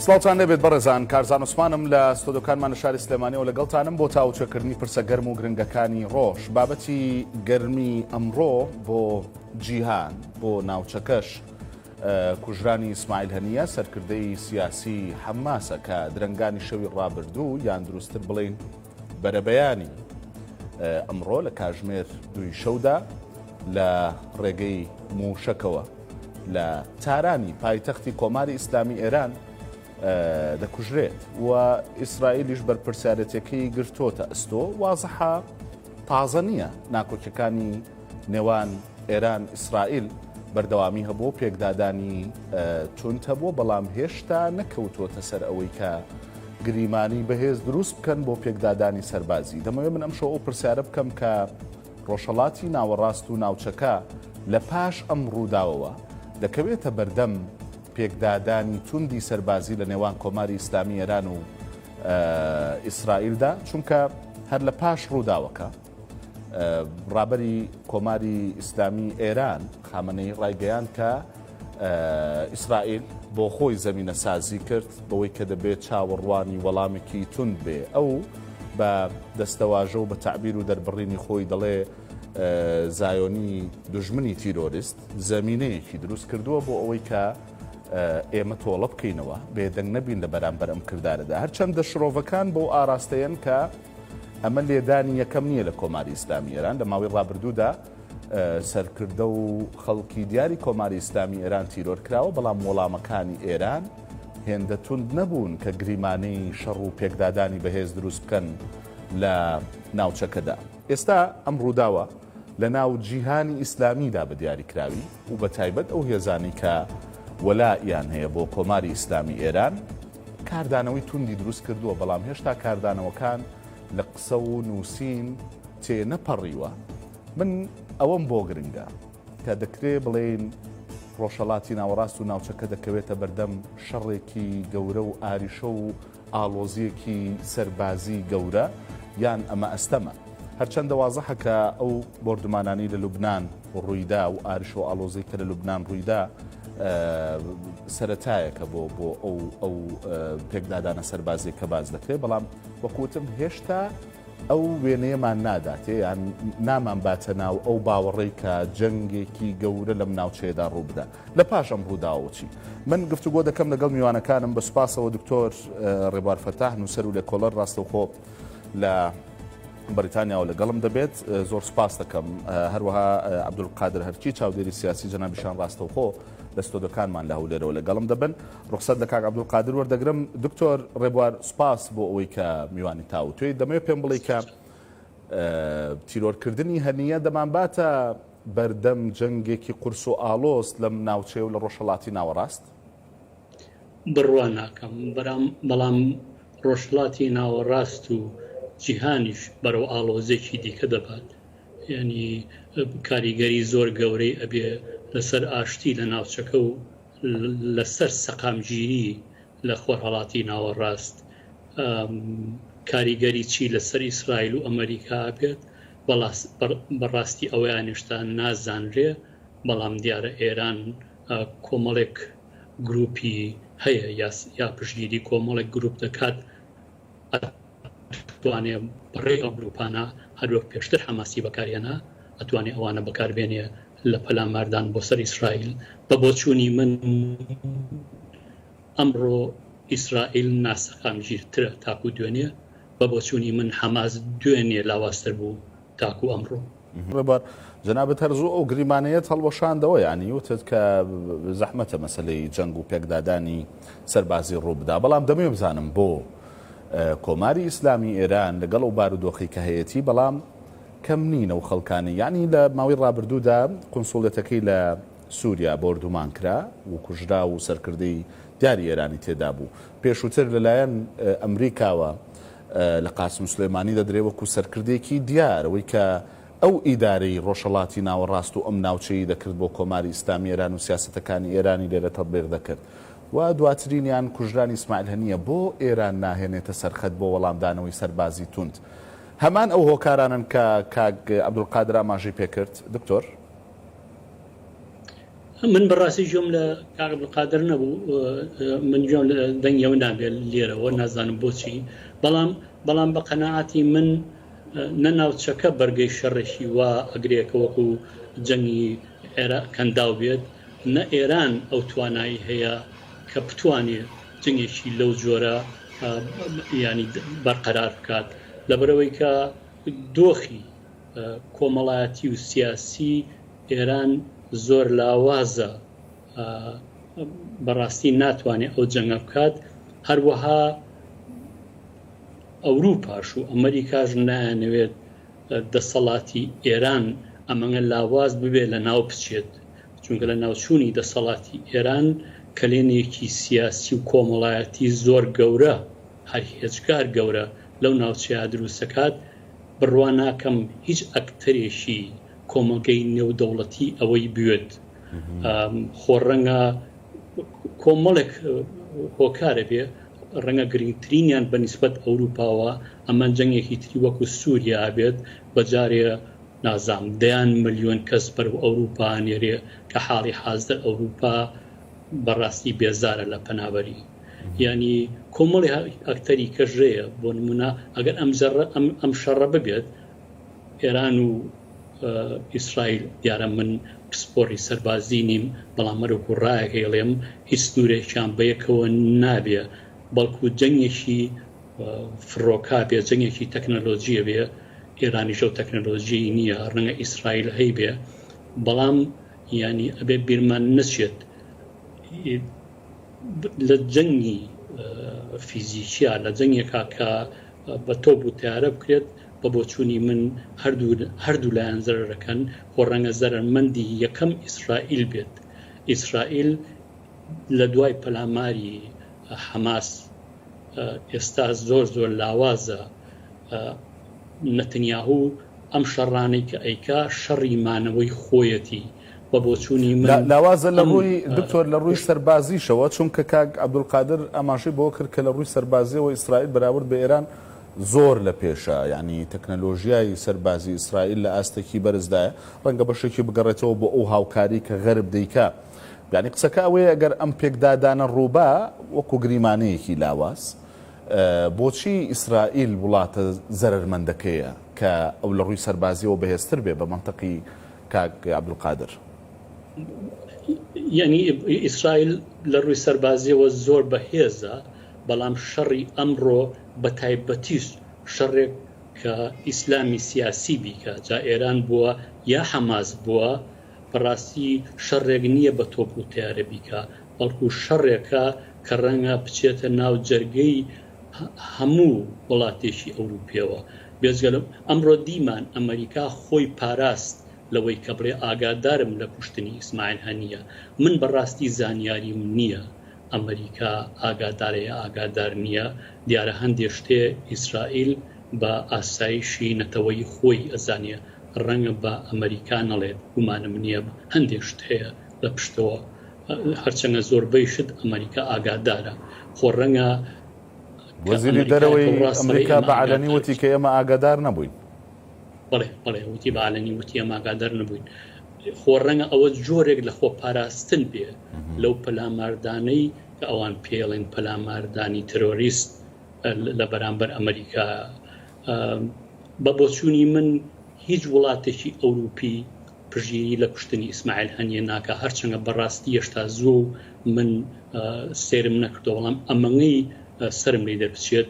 سڵاوتان لێبێت بەڕێزان، کارزان عوسمانم لە ستۆدیۆکانمان لە شاری سلێمانیەوە لەگەڵتانم بۆ تاوچەکردنی پرسە گەرم و گرنگەکانی ڕۆژ. بابەتی گەرمی ئەمڕۆ بۆ جیهان، بۆ ناوچەکەش کوژرانی ئیسماعیل هەنیە، سەرکردەی سیاسی حەماسە کە درەنگانی شەوی ڕابردوو یان دروستتر بڵین بەرەبەیانی ئەمڕۆ لە کاتژمێر 2 شەودا لە ڕێگەی موشەکەوە لە تارانی پایتەختی کۆماری ئیسلامی ئێران دەکوژرێت و ئیسرائیلیش بەرپرسیارەتەکەی گرتۆتە ئەستۆ. وازەحە تازە نییە ناکۆکیەکانی نێوان ئێران ئیسرائیل بەردەوامی هەبوو، پێکدادانی تونت هەبوو، بەڵام هێشتا نەکەوتۆتە سەر ئەوەی کە گریمانی بەهێز دروست بکەن بۆ پێکدادانی سەربازی. دەمەوێت من ئەمشەو ئەو پرسیارە بکەم کە ڕۆژهەڵاتی ناوەڕاست و ناوچەکە لە پاش ئەم ڕووداوەوە دەکەوێتە بەردەم پێکدادانی توندی سەربازی لە نێوان کۆماری ئیسلامی ئێران و ئیسرائیلدا، چونکە هەر لە پاش ڕووداوەکە ڕابەری کۆماری ئیسلامی ئێران خامنەی ڕایگەیان کە ئیسرائیل بۆ خۆی زەمینە سازی کرد بەوەی کە دەبێت چاوەڕوانی وەڵامێکی تند بێ. ئەو بە دەستەواژە و بە تعبیر و دەربڕینی خۆی دەڵێ زایۆنی دژمنی تیرۆریست زەمینەیەکی دروست کردووە بۆ ئەوەی کە ئێمە تۆڵە بکەینەوە، بێدەنگ نەبین لە بەرامبەر ئەم کردارەدا. هەرچەندە شرۆڤەکان بۆ ئاراستەیەن کە ئەمە لێدانی یەکەم نییە لە کۆماری ئیسلامی ئێران. لە ماوەی ڕابردوودا سەرکردە و خەڵکی دیاری کۆماری ئیسلامی ئێران تیرۆر کراوە، بەڵام وەڵامەکانی ئێران هێندە توند نەبوون کە گریمانەی شەڕ و پێکدادانی بەهێز دروست بکەن لە ناوچەکەدا. ئێستا ئەم ڕووداوە لە ناو جیهانی ئیسلامیدا بە دیاریکراوی و بە تایبەت ئەو هێزانی کە وەلایان هەیە بۆ کۆماری ئیسلامی ئێران کاردانەوەی توندی دروست کردووە، بەڵام هێشتا کاردانەوەکان لە قسە و نووسین تێنەپەڕیوە. من ئەوەم بۆ گرنگە کە دەکرێت بڵێن ڕۆژهەڵاتی ناوەڕاست و ناوچەکە دەکەوێتە بەردەم شەڕێکی گەورە و ئاریشە و ئاڵۆزیەکی سەربازی گەورە، یان ئەمە ئەستەمە. هەرچەندە وازەحە کە ئەو بۆردمانانی لە لوبنان ڕوویدا و ئاریش و ئاڵۆزی کە لە لوبنان ڕوویدا سەرەتایەکە بۆ ئەو پێکدادانە سەربازی کە باز دەکرێت، بەڵام وەکوتم هێشتا ئەو وێنەیەمان ناداتێ، یان نامان باتە ناو ئەو باوەڕێی کە جەنگێکی گەورە لەم ناوچەیەدا ڕوو بدە لە پاش ئەم ڕووداوەچی. من گفتوگۆ دەکەم لەگەڵ میوانەکانم بە سوپاسەوە دکتۆر ڕێبوار فەتاح نووسەر و لێکۆڵەر ڕاستەوخۆ لە بەریتانیا و لەگەڵم دەبێت، زۆر سوپاس دەکەم. هەروەها عەبدولقادر هەرچی چاودێری سیاسی جەنابیشان ڕاستەوخۆ لە ستۆدیۆکانمان لە هەولێرەوە لەگەڵم دەبن. ڕوخسەت لە کاک عەبدولقادر وەردەگرم. دکتۆر ڕێبوار سوپاس بۆ ئەوەی کە میوانی تاو توێی. دەمەوێت پێم بڵێ کە تیرۆرکردنی هەنیە دەمانباتە بەردەم جەنگێکی قورس و ئاڵۆز لەم ناوچەیە و لە ڕۆژهەڵاتی ناوەڕاست؟ بڕوا ناکەم، بەڵام ڕۆژهەڵاتی ناوەڕاست و جیهانیش بەرەو ئاڵۆزێکی دیکە دەبات. یعنی کاریگەری زۆر گەورەی ئەبێ لەسەر ئاشتی لە ناوچەکە و لەسەر سەقامگیری لە خۆرهەڵاتی ناوەڕاست. کاریگەری چی لەسەر ئیسرائیل و ئەمریکا بێت بەڕاستی ئەویانشتا نازانرێ، بەڵام دیارە ئێران کۆمەڵێک گروپی هەیە یا پشتگیری کۆمەڵێک گروپ دەکات ئەتوانێت بەڕێ ئەو گروپانە هەروەک پێشتر حەماسی بەکارهێنا، ئەتوانێت ئەوانە بەکاربێنێ لە پەلاماردان بۆ سەر ئیسرائیل. بە بۆچوونی من ئەمڕۆ ئیسرائیل ناسەقامگیرترە تاکو دوێنێ، بە بۆچوونی من حەماس دوێنێ لاوااستەر بوو تاکو ئەمڕۆ. ڕێبوار جەنابەت هەرزوو ئەو گریمانەیەت هەڵوەشاندەوە، یانی وتت کە زەحمەتە مەسەلەی جەنگ و پێکدادانی سەربازی ڕووبدا، بەڵام دەمەوێت بزانم بۆ کۆماری ئیسلامی ئێران لەگەڵ ئەو بارودۆخی کە هەیەی بەڵام کەم نینە و خەڵکانی، یعنی لە ماوەی ڕابردوودا قونسوڵێتەکەی لە سووریا بۆردومان کرا و کوژرا و سەرکردەی دیاری ئێرانی تێدا بوو. پێشووتر لەلایەن ئەمریکاوە لە قاسم سلێمانی دەدرێت وەکو سەرکردێکی دیارەوەی کە ئەو ئیدارەی ڕۆژهەڵاتی ناوەڕاست و ئەم ناوچەی دەکرد بۆ کۆماری ئیسلامی ئێران و سیاسەتەکانی ئێرانی لێرە تەطبیق دەکرد. و دواترینیان کوژرانی ئیسماعیل هەنیە بۆ ئێران ناهێنێتە سەرخەت بۆ وەڵامدانەوەی سەربازی توند. هەمان ئەو هۆکارانن کە کاک عەبدولقادر ئاماژەی پێکرد. دکتۆر من بەڕاستی ژۆم لە کاک عەبدولقادر نەبوو، من ژۆم لە دەنگیەوە نابێت لێرەوە، نازانم بۆچی، بەڵام بە قەناعەتی من نەناوچەکە بەرگەی شەڕێکی وا ئەگرێکە وەکو جەنگی کەنداو بێت، نە ئێران ئەو توانایی هەیە کە بتوانێت جنگێکی لەو جۆرە ینی بەرقەرار بکات، لەبەرەوەی کە دۆخی کۆمەڵایەتی و سیاسی ئێران زۆر لاوازە، بەڕاستی ناتوانێت ئەو جەنگە بکات. هەروەها ئەوروپاش و ئەمریکاش نایانەوێت دەسەڵاتی ئێران ئەمەngە لاواز ببێت لە ناو بچێت، چونکە لە ناوچوونی دەسەڵاتی ئێران کەلێنێکی سیاسی و کۆمەڵایەتی زۆر گەورە، هەر هێچکار گەورە لەو ناوچەیە دروستەکات. بڕوا ناکەم هیچ ئەکتەرێکی کۆمەلگەی نێودەوڵەتی ئەوەی بوێت، خۆ ڕەنگە کۆمەڵێک هۆکارە بێ، ڕەنگە گرنگترینیان بەنسبەت ئەوروپاوە ئەمان جەنگێکی تری وەکو سووریا بێت، بەجارێ نازام دەیان ملیۆن کەس بەر ئەوروپا نێرێ کە حاڵی حازدە ئەوروپا بەڕاستی بێزارە لە پەنابەری. ینی کۆمەڵی ئەکتەری کەژەیە، بۆ نمونە ئەگەر ئەم شەڕە ببێت، ئێران و ئیسرائیل دیارە من پسپۆڕی سەربازی نیم، بەڵام مەرەکو ڕایەک هێڵێم هیچ سنوورێکیان بەیەکەوە نابێ، بەڵکو جەنگێکی فڕۆکا بێ، جەنگێکی تەکنەلۆجیە بێ. ئێرانی ژەو تەکنەلۆژی نییە، ڕەنگە ئیسرائیل هەی بێ، بەڵام ینی ئەبێ بیرمان نەچێت لە جەنگی فیزیکیا، لە جەنگێکا کە بە تۆپ و تیارە بکرێت، بە بۆچوونی من هەردوو لایەن زەرەکەن، خۆ ڕەنگە زەرمەندی یەکەم ئیسرائیل بێت. ئیسرائیل لە دوای پەلاماری حەماس ئێستا زۆر لاوازە. نەتەنیاهوو ئەم شەڕانەی کە ئەیکا شەڕی مانەوەی خۆیەتی، بە بۆچوونی من لاوازە لە ڕووی دکتۆر لە ڕووی سەربازیشەوە، چونکە کاک عەبدولقادر ئاماژەی بۆ کرد کە لە ڕووی سەربازیەوە ئیسرائیل بەراورد بە ئێران زۆر لە پێشە، ینی تەکنەلۆژیای سەربازی ئیسرائیل لە ئاستێکی بەرزدایە، ڕەنگە بەشێکی بگەڕێتەوە بۆ ئەو هاوکاری کە غەرب دەیکا. یعنی قسەکە ئەوەیە ئەگەر ئەم پێکدادانە ڕووبا وەکو گریمانەیەکی لاواز، بۆچی ئیسرائیل وڵاتە زەرمەندەکەیە کە ئەو لە ڕووی سەربازیەوە بەهێزتر بێ بە مەنتەقی کاک عەبدولقادر؟ یعنی ئیسرائیل لە ڕووی سەربازیەوە زۆر بەهێزە، بەڵام شەڕی ئەمڕۆ بە تایبەتیش شەڕێک کە ئیسلامی سیاسی بیکە، جا ئێران بووە یا حەماس بووە، بەڕاستی شەڕێک نییە بە تۆپ و تیارە بیکە، بەڵکو شەڕێکە کە ڕەنگە بچێتە ناو جەرگەی هەموو وڵاتێکی ئەوروپیەوە. بێجگەلم ئەمڕۆ دیمان ئەمریکا خۆی پاراست لەوەی کە بڵێ ئاگادارم لە کوشتنی ئیسماعیل هەنیە. من بەڕاستی زانیاریم نییە ئەمریکا ئاگادارەیە ئاگادار نییە، دیارە هەندێک شتێ ئیسرائیل بە ئاسایشی نەتەوەی خۆی ئەزانێ، ڕەنگە بە ئەمریکا نەڵێت، گومانم نییە هەندێک شت هەیە لە پشتەوە، هەرچەندە زۆربەی شت ئەمریکا ئاگادارە. خۆ ڕەنگە وەزیری دەرەوەی ئەمریکا بە عەلەنی وتی کە ئێمە ئاگادار نەبووین. بەڵێ وتی بە عەلەنی وتی ئێمە ئاگادار نەبووین. خۆ ڕەنگە ئەوە جۆرێک لە خۆ پاراستن بێ لەو پەلاماردانەی کە ئەوان پێڵێن پەلاماردانی تەرۆریست لە بەرامبەر ئەمریکا. بە بۆچوونی من هیچ وڵاتێکی ئەوروپی پژگیری لە کوشتنی ئیسماعیل هەنیە ناکە، هەرچەندە بەڕاستی هێشتا زوو من سێرم نەکردەوە، بەڵام ئەمەngەی سرم لێ دەربچێت.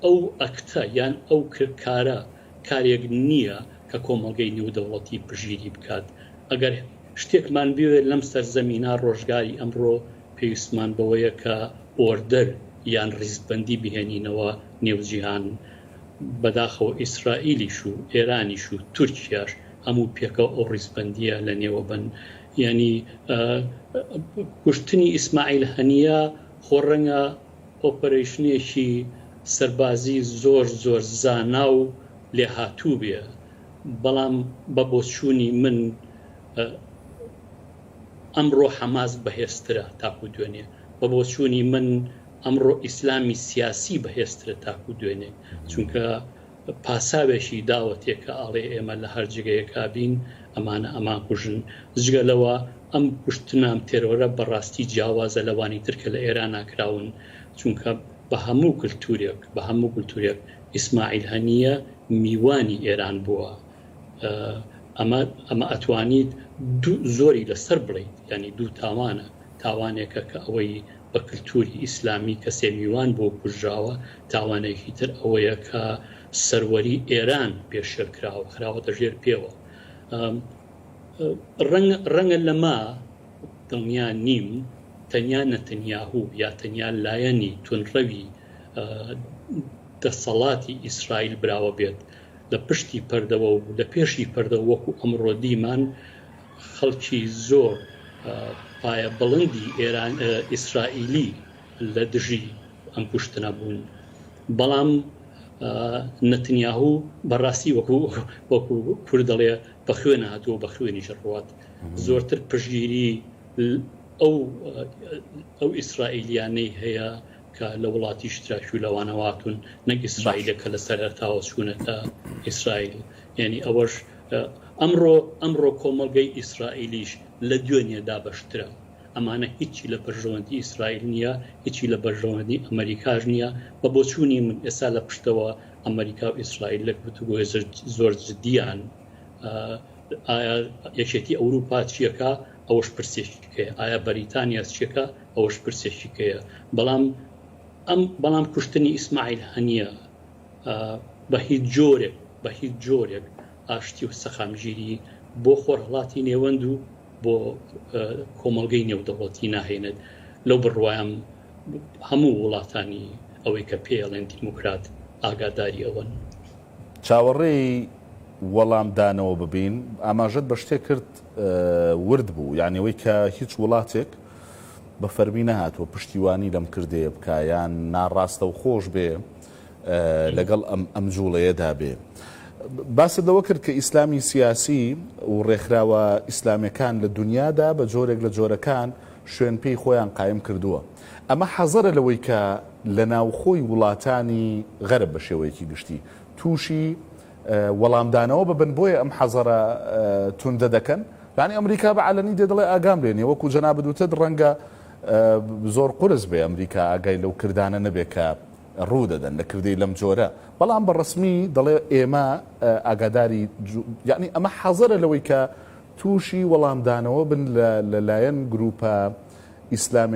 ئەو ئەکتە یان ئەو کارە کارێک نییە کە کۆمەڵگەی نێودەوڵەتی پژگیری بکات. ئەگەر شتێکمان بوێت لەم سەرزەمینە ڕۆژگاری ئەمڕۆ پێویستمان بەوەیە کە ئۆردەر یان ڕیزبەندی بهێنینەوە نێوجیهان، بەداخەوە ئیسرائیلیش و ئێرانیش و تورکیاش هەموو پێکەوە ئەو ڕیزبەندیە لە نێوە بن. ینی کوشتنی ئیسماعیل هەنیە خۆ ڕەنگە ئۆپەرەیشنێکی سەربازی زۆر زانا و لێهاتوو بێ، بەڵام بە بۆچوونی من ئەمڕۆ حەماس بەهێزترە تاکو دوێنێ، بە بۆچوونی من ئەمڕۆ ئیسلامی سیاسی بەهێزترە تاکو دوێنێ، چونکە پاساوێکی داوەتێکە ئاڵێ ئێمە لە هەر جگەیەکا بین ئەمانە ئەمان کوژن جگەلەوە ئەم کوشتنام تێرۆرە بەڕاستی جیاوازە لەوانی ترکە لە ئێران ناکراون چونکە بە هەموو کلتورێک ئیسماعیل هەنیە میوانی ئێران بووە ئەمە ئەتوانیت زۆری لەسەر بڵیت ینی دوو تاوانێکە کە ئەوەی بە کللتوری ئیسلامی کە سێمیوان بۆ کوژراوە تاوانێکی تر ئەوەیە کە سەروەری ئێران پێشێرکراوە خراوەتە ژێر پێوە ڕەنگە لەما دڵنیا نیم تەنیا نەتەنیاهوو یا تەنیا لایەنی تونڕەوی دەسەڵاتی ئیسرائیل براوە بێت لە پشتی پەردەوە و لە پێشی پەردەوە وەکو ئەمڕۆ دیمان خەڵکی زۆر پایە بەڵندی ئیسرائیلی لە دژی ئەم کوشتنە بوون بەڵام نەتنیاهوو بەڕاستی وەکو کورد دەڵێ بە خوێنە هاتووە بە خوێنی ژڕوات زۆرتر پشگیری ئەو ئیسرائیلیانەی هەیە کە لە وڵاتی شتراکی و لەوانەواتون نەک ئیسرائیلەکە لە سەرەتاوە چوونەتە ئیسرائیل یعنی ئەوەش ئەمڕۆ کۆمەڵگەی ئیسرائیلیش لە دوێنێدا بەشترە ئەمانە هیچی لە بەرژەوەندی ئیسرائیل نییە هیچی لە بەرژەوەندی ئەمریکاش نییە بە بۆچوونی من ئێستا لە پشتەوە ئەمریکا و ئیسرائیل لە گفتوگۆی زۆر جدیان ئایا یەکێتی ئەوروپا چیەکە ئەوەش پرسێکەیە ئایا بەریتانیا چیەکە ئەوەش پرسێکەیە بەڵام کوشتنی ئیسماعیل هەنیە بە هیچ جۆرێک ئاشتی و سەخامگیری بۆ خۆرهڵاتی نێوەند و بۆ کۆمەڵگەی نێودەوڵەتی ناهێنێت لەو بڕوایم هەموو وڵاتانی ئەوەی کە پێڵێن دیموکرات ئاگاداری ئەوەن چاوەڕێی وەڵامدانەوە ببین ئاماژەت بە شتێک کرد ورد بوو یعنی ئەوەی کە هیچ وڵاتێک بە فەرمی نەهاتوە پشتیوانی لەم کردەیە بکە یان ناڕاستە و خۆش بێ لەگەڵ ئەم جوڵەیەدا بێ باست لەوە کرد کە ئیسلامی سیاسی و ڕێکخراوە ئیسلامیەکان لە دنیادا بە جۆرێک لە جۆرەکان شوێن پێی خۆیان قایم کردووە ئەمە حەزەرە لەوەی کە لە ناوخۆی وڵاتانی غەرب بە شێوەیەکی گشتی تووشی وەڵامدانەوە ببن بۆیە ئەم حەزەرە توندە دەکەن یعنی ئەمریکا بە عەلەنی دێدڵێ ئاگام لێنێ وەکو جەنابەت وتت ڕەنگە زۆر قورس بێ ئەمریکا ئاگای لەو کردانە نەبێ کە ڕوو دەدەن لە کردەی لەم جۆرە بەڵام بە ڕسمی دەڵێ ئێمە ئاگاداری یعنی ئەمە حەزەرە لەوەی کە تووشی وەڵامدانەوە بن لەلایەن گروپە ئیسلامێک